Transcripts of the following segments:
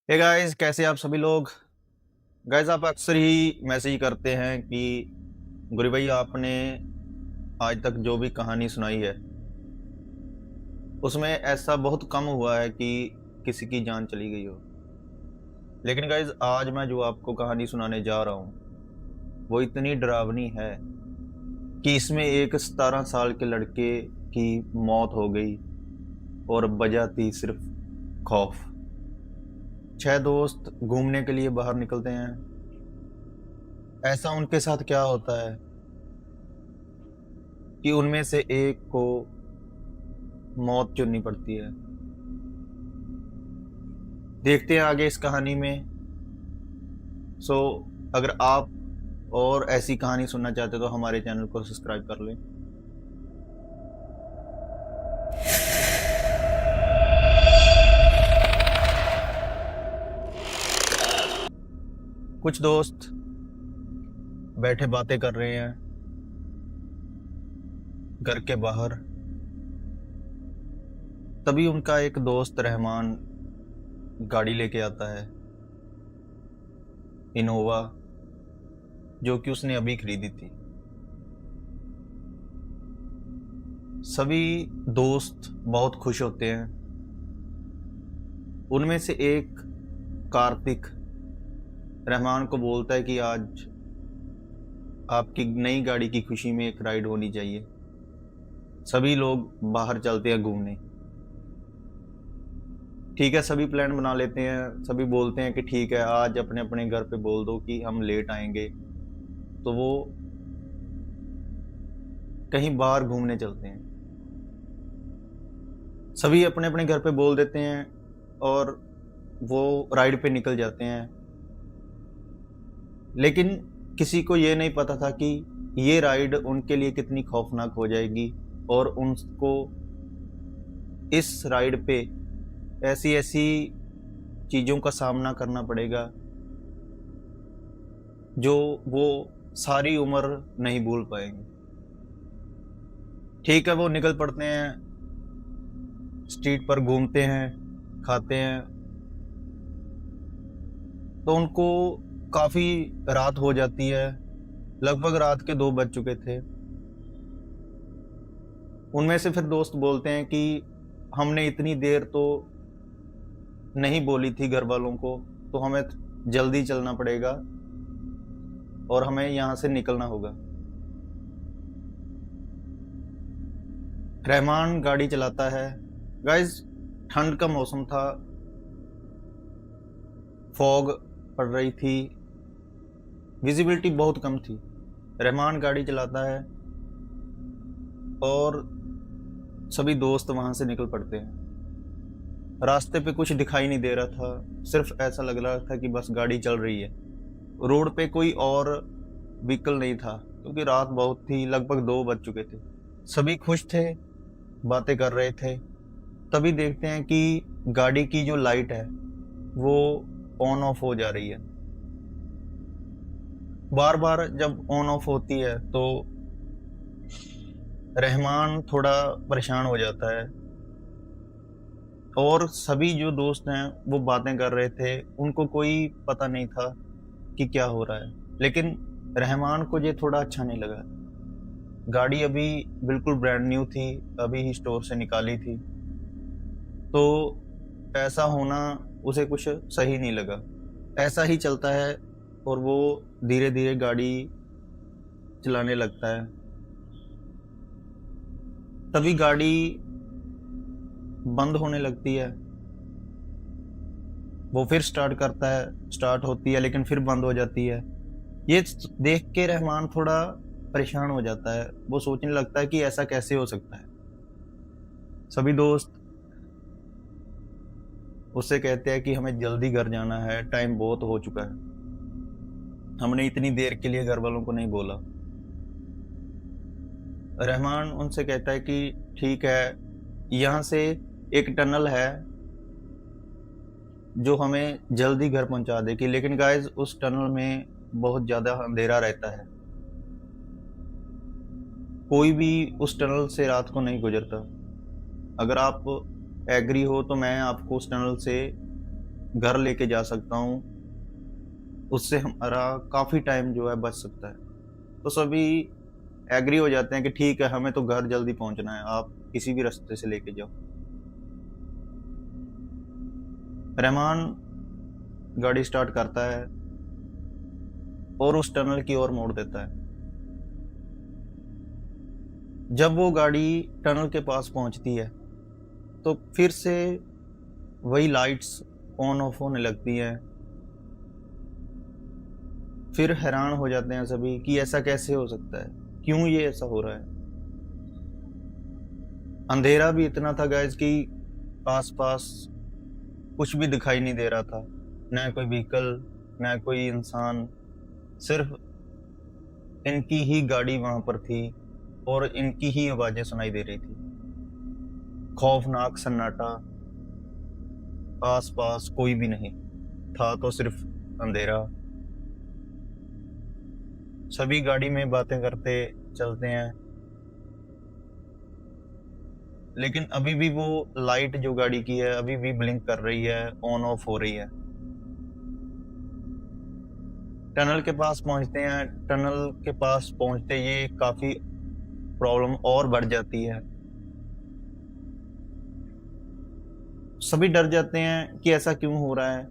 Hey guys, कैसे आप सभी लोग। गाइस, आप अक्सर ही मैसेज करते हैं कि गुरु भाई आपने आज तक जो भी कहानी सुनाई है उसमें ऐसा बहुत कम हुआ है कि किसी की जान चली गई हो। लेकिन गाइस, आज मैं जो आपको कहानी सुनाने जा रहा हूँ वो इतनी डरावनी है कि इसमें एक 17 साल के लड़के की मौत हो गई और वजह थी सिर्फ खौफ। 6 दोस्त घूमने के लिए बाहर निकलते हैं। ऐसा उनके साथ क्या होता है कि उनमें से एक को मौत चुननी पड़ती है। देखते हैं आगे इस कहानी में। सो अगर आप और ऐसी कहानी सुनना चाहते हो तो हमारे चैनल को सब्सक्राइब कर लें। कुछ दोस्त बैठे बातें कर रहे हैं घर के बाहर। तभी उनका एक दोस्त रहमान गाड़ी लेके आता है, इनोवा, जो कि उसने अभी खरीदी थी। सभी दोस्त बहुत खुश होते हैं। उनमें से एक कार्तिक रहमान को बोलता है कि आज आपकी नई गाड़ी की खुशी में एक राइड होनी चाहिए। सभी लोग बाहर चलते हैं घूमने। ठीक है, सभी प्लान बना लेते हैं। सभी बोलते हैं कि ठीक है, आज अपने अपने घर पे बोल दो कि हम लेट आएंगे, तो वो कहीं बाहर घूमने चलते हैं। सभी अपने अपने घर पे बोल देते हैं और वो राइड पे निकल जाते हैं। लेकिन किसी को ये नहीं पता था कि ये राइड उनके लिए कितनी खौफनाक हो जाएगी और उनको इस राइड पे ऐसी ऐसी चीज़ों का सामना करना पड़ेगा जो वो सारी उम्र नहीं भूल पाएंगे। ठीक है, वो निकल पड़ते हैं, स्ट्रीट पर घूमते हैं, खाते हैं। तो उनको काफ़ी रात हो जाती है। लगभग रात के 2 बज चुके थे। उनमें से फिर दोस्त बोलते हैं कि हमने इतनी देर तो नहीं बोली थी घर वालों को, तो हमें जल्दी चलना पड़ेगा और हमें यहाँ से निकलना होगा। रहमान गाड़ी चलाता है। गाइस, ठंड का मौसम था, फॉग पड़ रही थी, विजिबिलिटी बहुत कम थी। रहमान गाड़ी चलाता है और सभी दोस्त वहाँ से निकल पड़ते हैं। रास्ते पे कुछ दिखाई नहीं दे रहा था, सिर्फ ऐसा लग रहा था कि बस गाड़ी चल रही है। रोड पे कोई और व्हीकल नहीं था क्योंकि रात बहुत थी, लगभग 2 बज चुके थे। सभी खुश थे, बातें कर रहे थे। तभी देखते हैं कि गाड़ी की जो लाइट है वो ऑन ऑफ हो जा रही है। बार बार जब ऑन ऑफ होती है तो रहमान थोड़ा परेशान हो जाता है और सभी जो दोस्त हैं वो बातें कर रहे थे। उनको कोई पता नहीं था कि क्या हो रहा है। लेकिन रहमान को ये थोड़ा अच्छा नहीं लगा। गाड़ी अभी बिल्कुल ब्रांड न्यू थी, अभी ही स्टोर से निकाली थी, तो ऐसा होना उसे कुछ सही नहीं लगा। ऐसा ही चलता है और वो धीरे धीरे गाड़ी चलाने लगता है। तभी गाड़ी बंद होने लगती है। वो फिर स्टार्ट करता है, स्टार्ट होती है लेकिन फिर बंद हो जाती है। ये देख के रहमान थोड़ा परेशान हो जाता है। वो सोचने लगता है कि ऐसा कैसे हो सकता है। सभी दोस्त उससे कहते हैं कि हमें जल्दी घर जाना है, टाइम बहुत हो चुका है, हमने इतनी देर के लिए घर वालों को नहीं बोला। रहमान उनसे कहता है कि ठीक है, यहाँ से एक टनल है जो हमें जल्दी घर पहुंचा देगी। लेकिन गाइस, उस टनल में बहुत ज़्यादा अंधेरा रहता है। कोई भी उस टनल से रात को नहीं गुजरता। अगर आप एग्री हो तो मैं आपको उस टनल से घर लेके जा सकता हूँ, उससे हमारा काफ़ी टाइम जो है बच सकता है। तो सभी एग्री हो जाते हैं कि ठीक है, हमें तो घर जल्दी पहुंचना है, आप किसी भी रास्ते से लेके जाओ। रहमान गाड़ी स्टार्ट करता है और उस टनल की ओर मोड़ देता है। जब वो गाड़ी टनल के पास पहुंचती है तो फिर से वही लाइट्स ऑन ऑफ होने लगती हैं। फिर हैरान हो जाते हैं सभी कि ऐसा कैसे हो सकता है, क्यों ये ऐसा हो रहा है। अंधेरा भी इतना था गाइस कि आसपास कुछ भी दिखाई नहीं दे रहा था, न कोई व्हीकल, न कोई इंसान, सिर्फ इनकी ही गाड़ी वहां पर थी और इनकी ही आवाजें सुनाई दे रही थी। खौफनाक सन्नाटा, आसपास कोई भी नहीं था, तो सिर्फ अंधेरा। सभी गाड़ी में बातें करते चलते हैं, लेकिन अभी भी वो लाइट जो गाड़ी की है अभी भी ब्लिंक कर रही है, ऑन ऑफ हो रही है। टनल के पास पहुंचते हैं। टनल के पास पहुंचते ये काफी प्रॉब्लम और बढ़ जाती है। सभी डर जाते हैं कि ऐसा क्यों हो रहा है,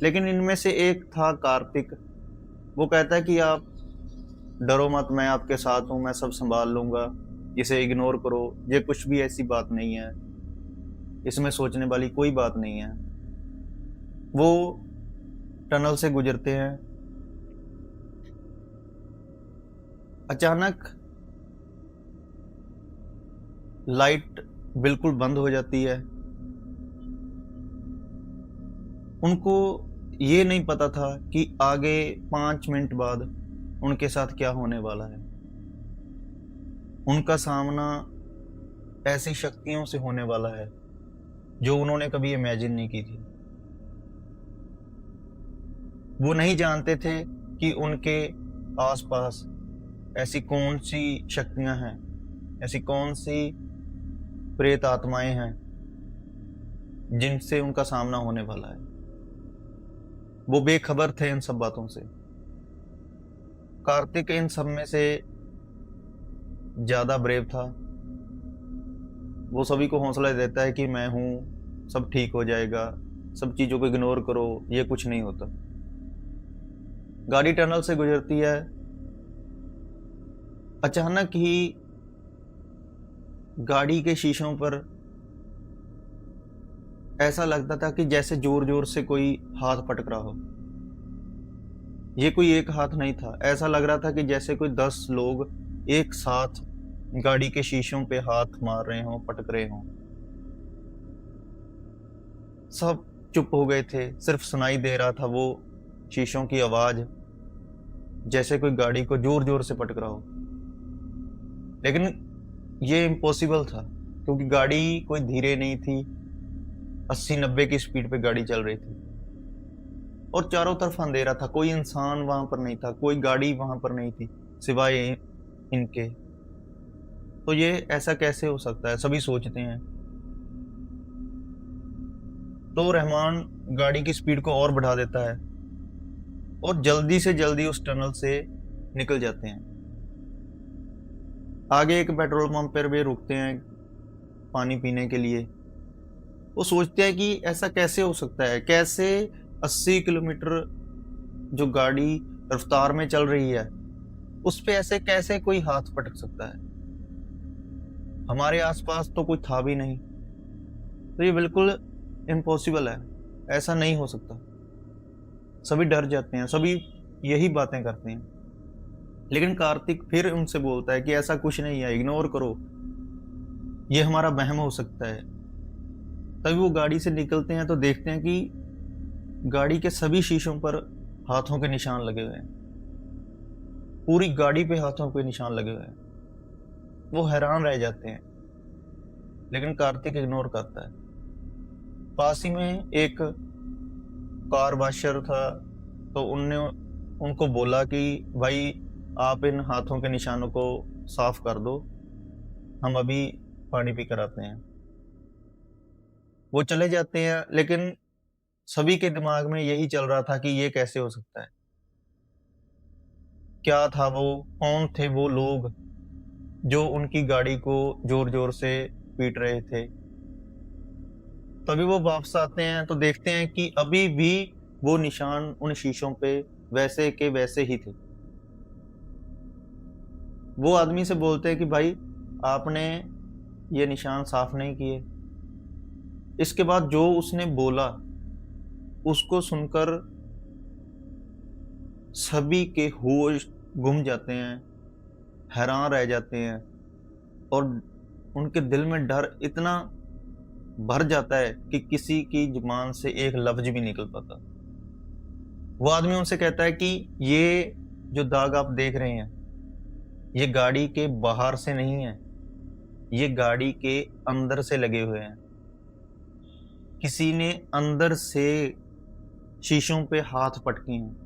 लेकिन इनमें से एक था कार्तिक। वो कहता है कि आप डरो मत, मैं आपके साथ हूँ, मैं सब संभाल लूंगा, इसे इग्नोर करो, ये कुछ भी ऐसी बात नहीं है, इसमें सोचने वाली कोई बात नहीं है। वो टनल से गुजरते हैं। अचानक लाइट बिल्कुल बंद हो जाती है। उनको ये नहीं पता था कि आगे 5 मिनट बाद उनके साथ क्या होने वाला है। उनका सामना ऐसी शक्तियों से होने वाला है जो उन्होंने कभी इमेजिन नहीं की थी। वो नहीं जानते थे कि उनके आसपास ऐसी कौन सी शक्तियां हैं, ऐसी कौन सी प्रेत आत्माएं हैं जिनसे उनका सामना होने वाला है। वो बेखबर थे इन सब बातों से। कार्तिक इन सब में से ज्यादा ब्रेव था। वो सभी को हौसला देता है कि मैं हूं, सब ठीक हो जाएगा, सब चीजों को इग्नोर करो, ये कुछ नहीं होता। गाड़ी टनल से गुजरती है। अचानक ही गाड़ी के शीशों पर ऐसा लगता था कि जैसे जोर जोर से कोई हाथ पटक रहा हो। ये कोई एक हाथ नहीं था, ऐसा लग रहा था कि जैसे कोई 10 लोग एक साथ गाड़ी के शीशों पे हाथ मार रहे हों, पटक रहे हों। सब चुप हो गए थे, सिर्फ सुनाई दे रहा था वो शीशों की आवाज, जैसे कोई गाड़ी को जोर जोर से पटक रहा हो। लेकिन ये इम्पॉसिबल था क्योंकि गाड़ी कोई धीरे नहीं थी, 80-90 की स्पीड पे गाड़ी चल रही थी और चारों तरफ अंधेरा था। कोई इंसान वहां पर नहीं था, कोई गाड़ी वहां पर नहीं थी सिवाय इनके। तो ये ऐसा कैसे हो सकता है, सभी सोचते हैं। तो रहमान गाड़ी की स्पीड को और बढ़ा देता है और जल्दी से जल्दी उस टनल से निकल जाते हैं। आगे एक पेट्रोल पंप पर भी रुकते हैं पानी पीने के लिए। वो सोचते हैं कि ऐसा कैसे हो सकता है, कैसे 80 किलोमीटर जो गाड़ी रफ्तार में चल रही है उस पे ऐसे कैसे कोई हाथ पटक सकता है। हमारे आसपास तो कोई था भी नहीं, तो ये बिल्कुल इम्पॉसिबल है, ऐसा नहीं हो सकता। सभी डर जाते हैं, सभी यही बातें करते हैं। लेकिन कार्तिक फिर उनसे बोलता है कि ऐसा कुछ नहीं है, इग्नोर करो, ये हमारा वहम हो सकता है। तभी वो गाड़ी से निकलते हैं तो देखते हैं कि गाड़ी के सभी शीशों पर हाथों के निशान लगे हुए हैं, पूरी गाड़ी पे हाथों के निशान लगे हुए हैं। वो हैरान रह जाते हैं, लेकिन कार्तिक इग्नोर करता है। पास ही में एक कार वॉशर था, तो उनने उनको बोला कि भाई आप इन हाथों के निशानों को साफ कर दो, हम अभी पानी पी कर आते हैं। वो चले जाते हैं, लेकिन सभी के दिमाग में यही चल रहा था कि ये कैसे हो सकता है, क्या था वो, कौन थे वो लोग जो उनकी गाड़ी को जोर जोर से पीट रहे थे। तभी वो वापस आते हैं तो देखते हैं कि अभी भी वो निशान उन शीशों पे वैसे के वैसे ही थे। वो आदमी से बोलते हैं कि भाई आपने ये निशान साफ नहीं किए। इसके बाद जो उसने बोला उसको सुनकर सभी के होश गुम जाते हैं, हैरान रह जाते हैं और उनके दिल में डर इतना भर जाता है कि किसी की जुबान से एक लफ्ज भी निकल पाता। वो आदमी उनसे कहता है कि ये जो दाग आप देख रहे हैं ये गाड़ी के बाहर से नहीं है, ये गाड़ी के अंदर से लगे हुए हैं। किसी ने अंदर से शीशों पे हाथ पटके हैं।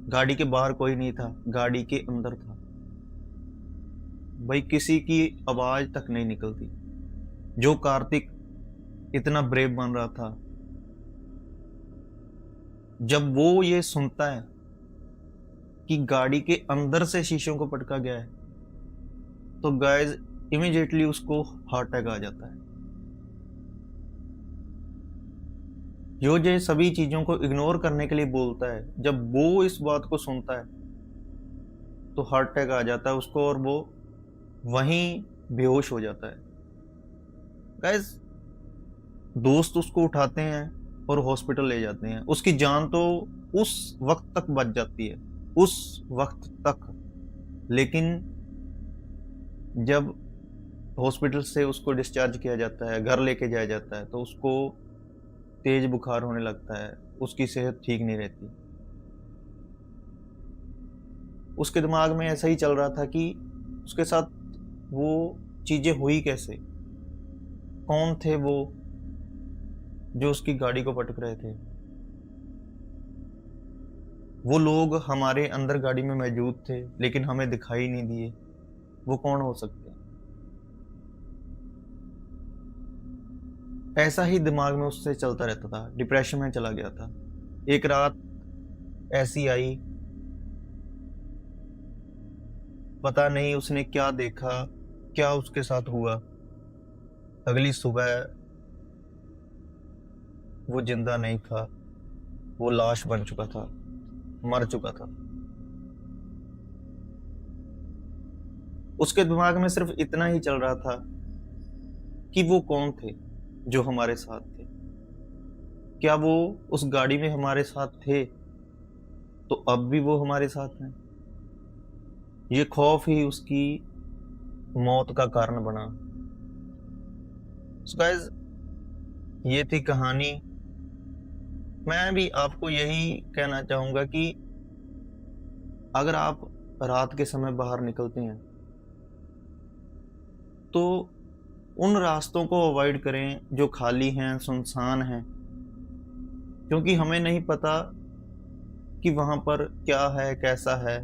गाड़ी के बाहर कोई नहीं था, गाड़ी के अंदर था। भाई किसी की आवाज तक नहीं निकलती। जो कार्तिक इतना ब्रेव बन रहा था, जब वो ये सुनता है कि गाड़ी के अंदर से शीशों को पटका गया है तो गाइस इमीडिएटली उसको हार्ट अटैक आ जाता है। जो ये सभी चीजों को इग्नोर करने के लिए बोलता है, जब वो इस बात को सुनता है तो हार्ट अटैक आ जाता है उसको और वो वहीं बेहोश हो जाता है। गाइस दोस्त उसको उठाते हैं और हॉस्पिटल ले जाते हैं। उसकी जान तो उस वक्त तक बच जाती है, उस वक्त तक। लेकिन जब हॉस्पिटल से उसको डिस्चार्ज किया जाता है, घर लेके जाया जाता है, तो उसको तेज बुखार होने लगता है, उसकी सेहत ठीक नहीं रहती। उसके दिमाग में ऐसा ही चल रहा था कि उसके साथ वो चीजें हुई कैसे, कौन थे वो जो उसकी गाड़ी को पटक रहे थे। वो लोग हमारे अंदर गाड़ी में मौजूद थे लेकिन हमें दिखाई नहीं दिए। वो कौन हो सकते हैं? ऐसा ही दिमाग में उससे चलता रहता था। डिप्रेशन में चला गया था। एक रात ऐसी आई, पता नहीं उसने क्या देखा, क्या उसके साथ हुआ। अगली सुबह वो जिंदा नहीं था, वो लाश बन चुका था, मर चुका था। उसके दिमाग में सिर्फ इतना ही चल रहा था कि वो कौन थे जो हमारे साथ थे। क्या वो उस गाड़ी में हमारे साथ थे तो अब भी वो हमारे साथ हैं? ये खौफ ही उसकी मौत का कारण बना। So guys, ये थी कहानी। मैं भी आपको यही कहना चाहूंगा कि अगर आप रात के समय बाहर निकलते हैं तो उन रास्तों को अवॉइड करें जो खाली हैं, सुनसान हैं, क्योंकि हमें नहीं पता कि वहां पर क्या है, कैसा है।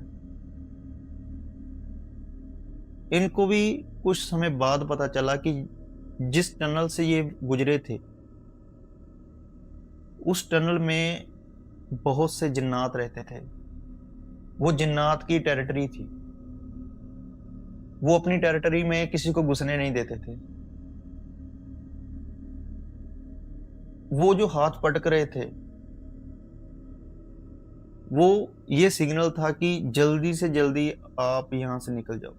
इनको भी कुछ समय बाद पता चला कि जिस टनल से ये गुजरे थे उस टनल में बहुत से जिन्नात रहते थे। वो जिन्नात की टेरिटरी थी। वो अपनी टेरिटरी में किसी को घुसने नहीं देते थे। वो जो हाथ पटक रहे थे वो ये सिग्नल था कि जल्दी से जल्दी आप यहां से निकल जाओ।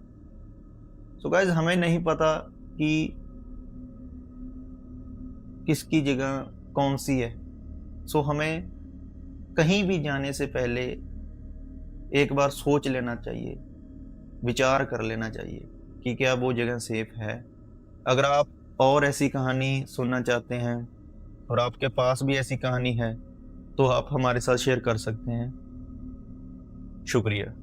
सो गाइस, हमें नहीं पता कि किसकी जगह कौन सी है। सो हमें कहीं भी जाने से पहले एक बार सोच लेना चाहिए, विचार कर लेना चाहिए कि क्या वो जगह सेफ है। अगर आप और ऐसी कहानी सुनना चाहते हैं और आपके पास भी ऐसी कहानी है तो आप हमारे साथ शेयर कर सकते हैं। शुक्रिया।